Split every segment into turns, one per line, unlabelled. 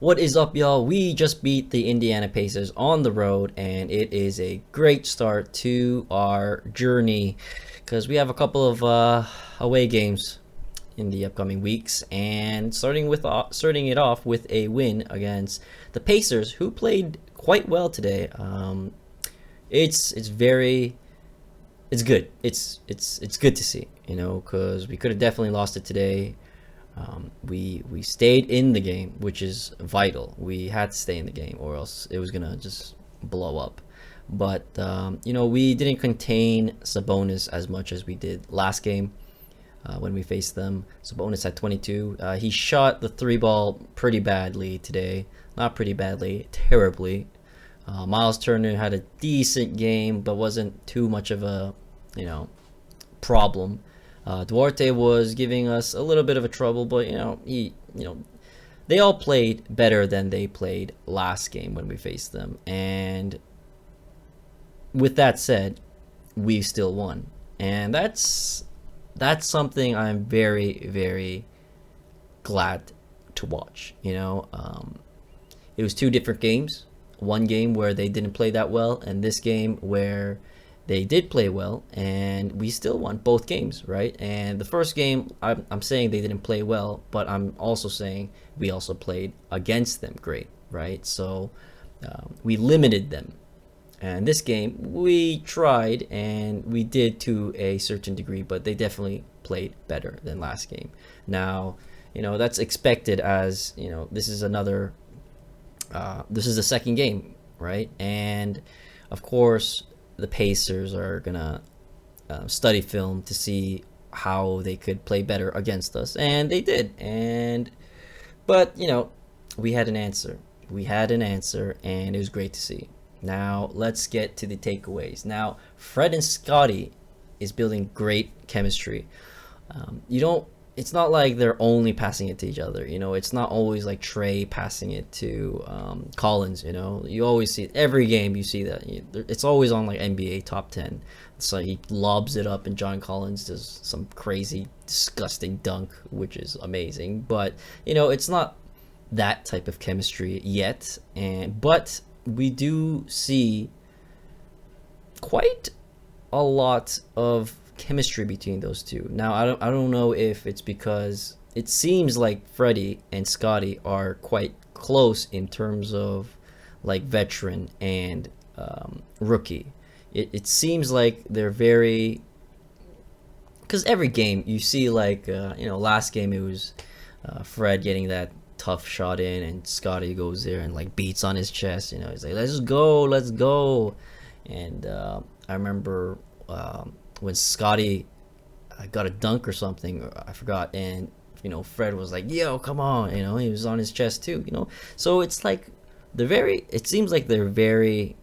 What is up, y'all? We just beat the Indiana Pacers on the road, and it is a great start to our journey because we have a couple of away games in the upcoming weeks, and starting it off with a win against the Pacers, who played quite well today. It's good. It's good to see, because we could have definitely lost it today. We stayed in the game, which is vital. We had to stay in the game, or else it was gonna just blow up. But we didn't contain Sabonis as much as we did last game when we faced them. Sabonis had 22. He shot the three ball pretty badly today. Not pretty badly, terribly. Miles Turner had a decent game, but wasn't too much of a problem. Duarte was giving us a little bit of a trouble, but they all played better than they played last game when we faced them. And with that said, we still won, and that's something I'm very, very glad to watch. It was two different games. One game where they didn't play that well, and this game where they did play well, and we still won both games, right? And the first game, I'm saying they didn't play well, but I'm also saying we also played against them great, right? So we limited them. And this game, we tried, and we did to a certain degree, but they definitely played better than last game. Now, that's expected, as, this is the second game, right? And of course, the Pacers are gonna study film to see how they could play better against us, and they did. But we had an answer. And it was great to see. Now let's get to the takeaways. Now, Fred and Scottie is building great chemistry. It's not like they're only passing it to each other. It's not always like Trey passing it to Collins. You always see it. Every game you see that. It's always on like NBA top 10. So he lobs it up, and John Collins does some crazy, disgusting dunk, which is amazing. But it's not that type of chemistry yet. But we do see quite a lot of chemistry between those two. Now, I don't know if it's because it seems like Freddie and Scottie are quite close in terms of like veteran and rookie. It seems like they're very, because every game you see like last game it was Fred getting that tough shot in, and Scottie goes there and like beats on his chest. He's like, let's go. And I remember when Scottie got a dunk or something, I forgot, and Fred was like, yo, come on, he was on his chest too. So it's like it seems like they're very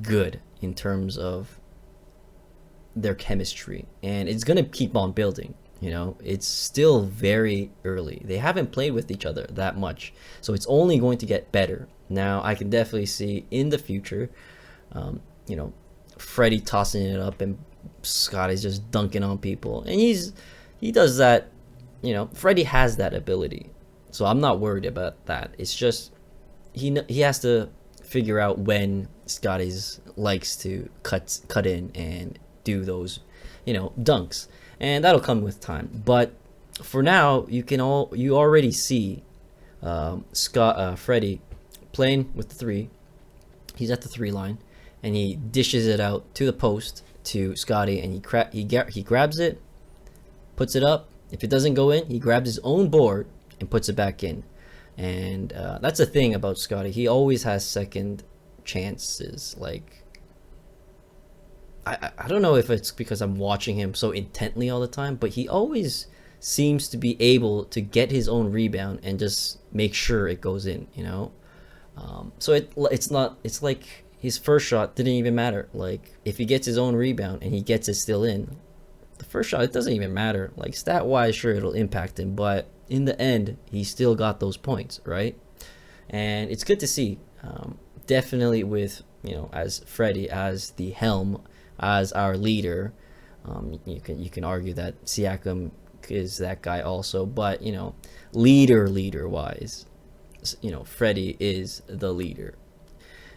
good in terms of their chemistry, and it's gonna keep on building. It's still very early. They haven't played with each other that much, so it's only going to get better. Now I can definitely see in the future Freddie tossing it up and Scottie's just dunking on people, and he does that. Freddie has that ability, so I'm not worried about that. It's just he has to figure out when Scottie's likes to cut in and do those dunks, and that'll come with time. But for now, you already see Freddie playing with the three. He's at the 3 line, and he dishes it out to the post to Scottie, and he grabs it, puts it up. If it doesn't go in, he grabs his own board and puts it back in. And that's the thing about Scottie. He always has second chances. Like, I don't know if it's because I'm watching him so intently all the time, but he always seems to be able to get his own rebound and just make sure it goes in. So it's like his first shot didn't even matter. Like, if he gets his own rebound and he gets it still in, the first shot, it doesn't even matter. Like, stat wise, sure, it'll impact him, but in the end, he still got those points, right? And it's good to see. Definitely with as Freddie as the helm, as our leader. You can argue that Siakam is that guy also, but leader wise, Freddie is the leader.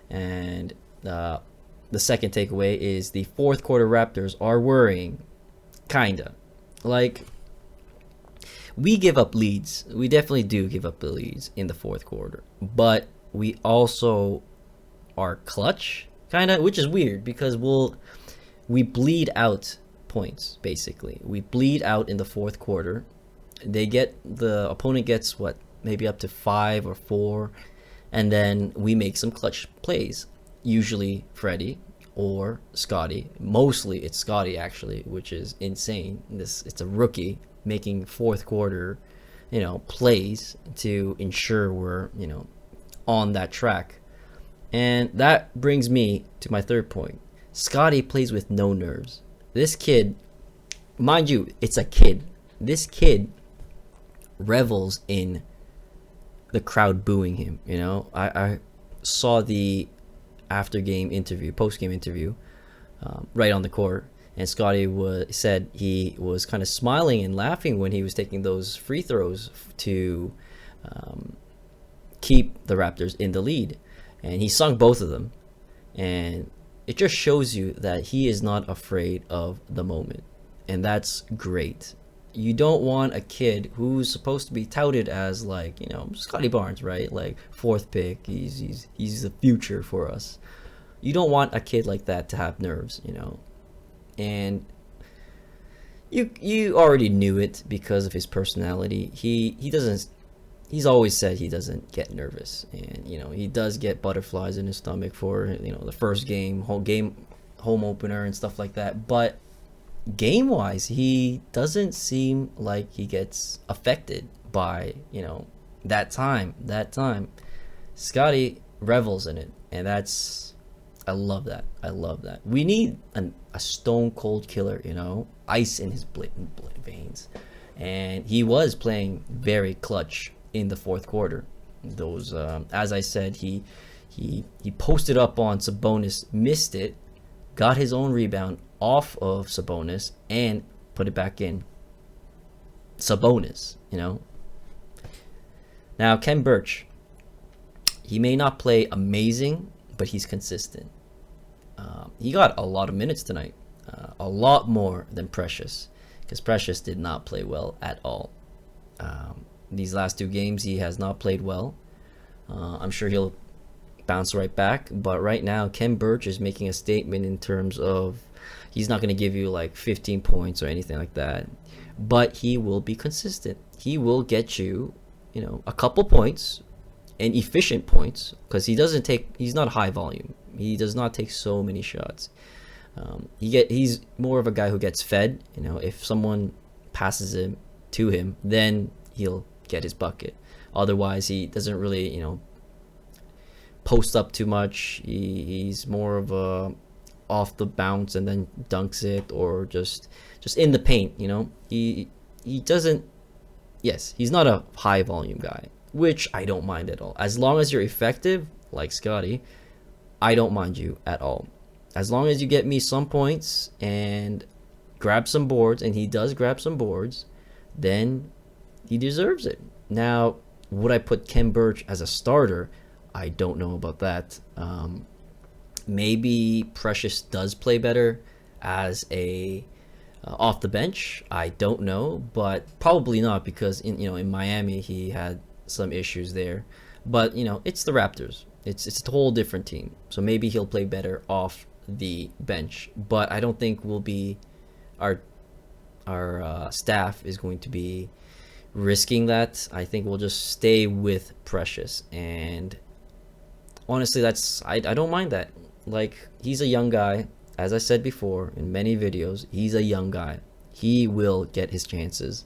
And the second takeaway is the fourth quarter Raptors are worrying, kinda. Like, we give up leads. We definitely do give up the leads in the fourth quarter, but we also are clutch, kinda, which is weird because we bleed out points. Basically, we bleed out in the fourth quarter. The opponent gets what, maybe up to 5 or 4, and then we make some clutch plays. Usually Freddie or Scottie. Mostly it's Scottie, actually, which is insane. It's a rookie making fourth quarter, plays to ensure we're, on that track. And that brings me to my third point. Scottie plays with no nerves. This kid, mind you, it's a kid. This kid revels in the crowd booing him. I saw the post-game interview, right on the court, and Scottie said he was kind of smiling and laughing when he was taking those free throws to keep the Raptors in the lead, and he sunk both of them, and it just shows you that he is not afraid of the moment, and that's great. You don't want a kid who's supposed to be touted as, like, Scottie Barnes, right? Like, fourth pick. He's the future for us. You don't want a kid like that to have nerves, And you already knew it because of his personality. He's always said he doesn't get nervous, and he does get butterflies in his stomach for the first home opener and stuff like that, but game wise he doesn't seem like he gets affected by that time. Scottie revels in it, and I love that. We need a stone cold killer, ice in his veins, and he was playing very clutch in the fourth quarter. Those as I said, he posted up on Sabonis, missed it, got his own rebound off of Sabonis, and put it back in. Sabonis, Now, Khem Birch, he may not play amazing, but he's consistent. He got a lot of minutes tonight, a lot more than Precious, because Precious did not play well at all. These last 2 games, he has not played well. I'm sure he'll bounce right back, but right now Khem Birch is making a statement in terms of he's not going to give you like 15 points or anything like that, but he will be consistent. He will get you a couple points, and efficient points, because he's not high volume. He does not take so many shots. He's more of a guy who gets fed. If someone passes him to him, then he'll get his bucket. Otherwise, he doesn't really post up too much. He's more of a off the bounce and then dunks it, or just in the paint. He doesn't. Yes, he's not a high volume guy, which I don't mind at all. As long as you're effective, like Scottie, I don't mind you at all. As long as you get me some points and grab some boards, and he does grab some boards, then he deserves it. Now, would I put Khem Birch as a starter? I don't know about that. Maybe Precious does play better as a off the bench. I don't know, but probably not, because in Miami he had some issues there. But it's the Raptors. It's a whole different team. So maybe he'll play better off the bench. But I don't think our staff is going to be risking that. I think we'll just stay with Precious, and honestly, I don't mind that. Like, he's a young guy. As I said before in many videos, he's a young guy. He will get his chances,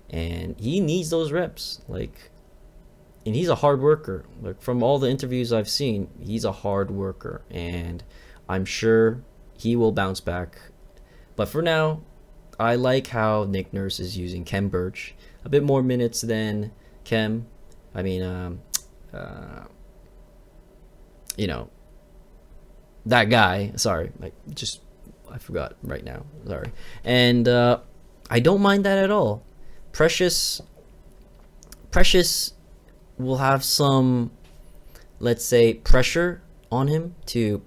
and he needs those reps. And he's a hard worker. Like, from all the interviews I've seen, he's a hard worker, and I'm sure he will bounce back. But for now, I like how Nick Nurse is using Khem Birch. A bit more minutes than Khem. That guy. Sorry, I forgot right now. Sorry. And I don't mind that at all. Precious will have some, let's say, pressure on him to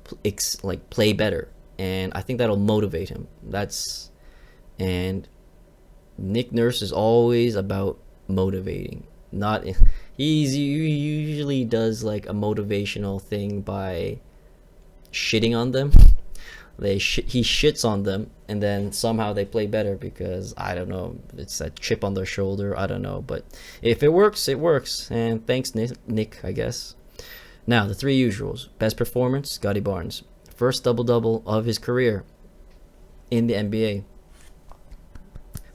like play better, and I think that'll motivate him. And Nick Nurse is always about motivating. Not he usually does like a motivational thing by shitting on them. He shits on them, and then somehow they play better because I don't know. It's a chip on their shoulder. I don't know, but if it works, it works. And thanks, Nick, I guess. Now the three usuals: best performance, Scottie Barnes, first double-double of his career in the NBA.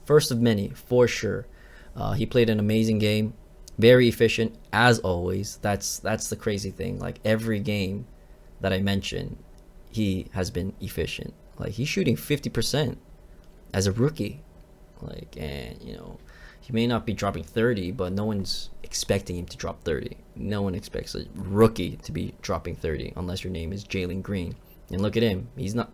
First of many, for sure. He played an amazing game, very efficient as always. That's the crazy thing. Like every game that I mentioned, he has been efficient. Like he's shooting 50% as a rookie. Like, and you know, he may not be dropping 30, but no one's expecting him to drop 30. No one expects a rookie to be dropping 30 unless your name is Jalen Green. And look at him. He's not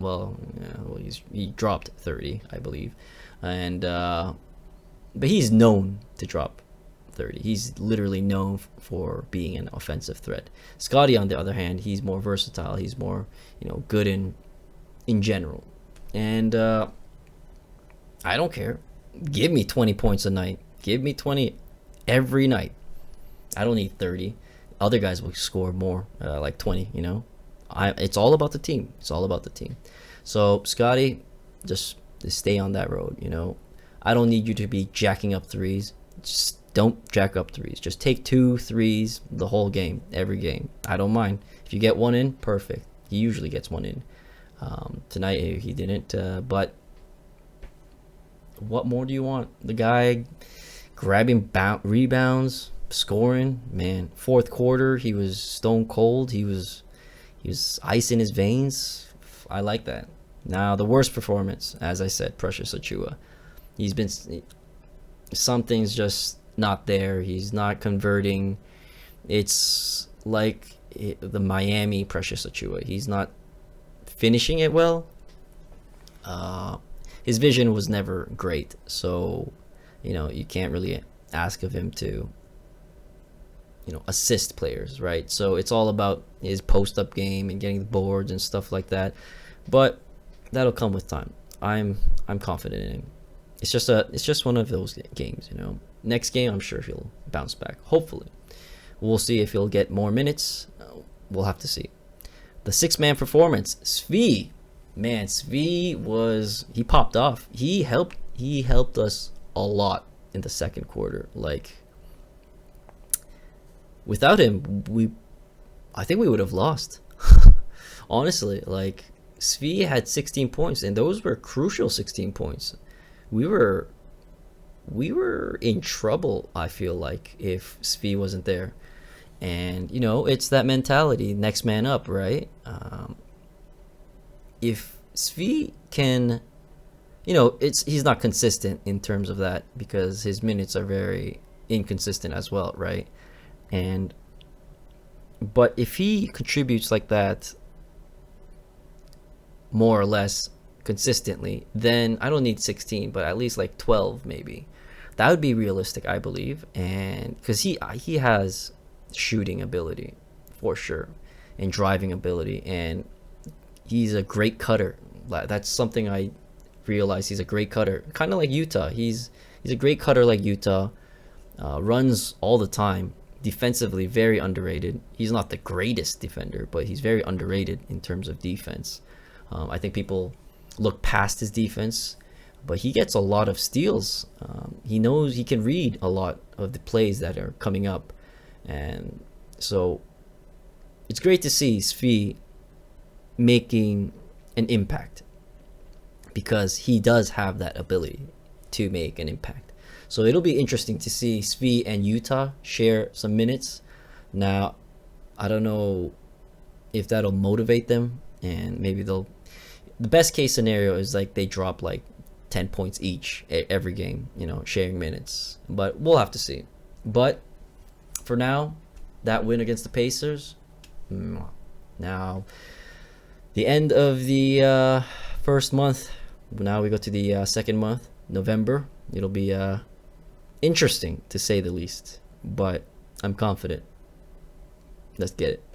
he dropped 30, I believe. And but he's known to drop 30. He's literally known for being an offensive threat. Scottie, on the other hand, he's more versatile. He's more, good in general. And I don't care. Give me 20 points a night. Give me 20 every night. I don't need 30. Other guys will score more, like 20. It's all about the team. It's all about the team. So Scottie, just stay on that road. I don't need you to be jacking up threes. Just don't jack up threes. Just take 2 threes the whole game, every game. I don't mind. If you get one in, perfect. He usually gets one in. Tonight he didn't, but what more do you want? The guy grabbing rebounds, scoring, man. Fourth quarter, he was stone cold. He was ice in his veins. I like that. Now the worst performance, as I said, Precious Achiuwa. Something's just not there. He's not converting. It's like the Miami Precious Achiuwa. He's not finishing it well. His vision was never great, so you can't really ask of him to assist players, right? So it's all about his post-up game and getting the boards and stuff like that, but that'll come with time. I'm confident in him. It's just one of those games. Next game, I'm sure he'll bounce back, hopefully. We'll see if he'll get more minutes. We'll have to see. The 6-man performance, Svi. Man, he popped off. He helped us a lot in the second quarter. Like, without him, I think we would have lost. Honestly, like, Svi had 16 points, and those were crucial 16 points. We were in trouble, I feel like, if Svi wasn't there. And it's that mentality, next man up, right? If Svi can, he's not consistent in terms of that because his minutes are very inconsistent as well, right? But if he contributes like that more or less consistently, then I don't need 16, but at least like 12 maybe. That would be realistic, I believe. And because he has shooting ability for sure and driving ability, and he's a great cutter. That's something I realized. He's a great cutter, kind of like Utah. He's a great cutter like Utah. Runs all the time. Defensively, very underrated. He's not the greatest defender, but he's very underrated in terms of defense. I think people look past his defense, but he gets a lot of steals. He knows he can read a lot of the plays that are coming up, and so it's great to see Svi making an impact because he does have that ability to make an impact. So it'll be interesting to see Svi and Utah share some minutes. Now, I don't know if that'll motivate them, and maybe the best case scenario is like they drop like 10 points each every game, sharing minutes. But we'll have to see. But for now, that win against the Pacers. Now, the end of the first month. Now we go to the second month, November. It'll be interesting to say the least. But I'm confident. Let's get it.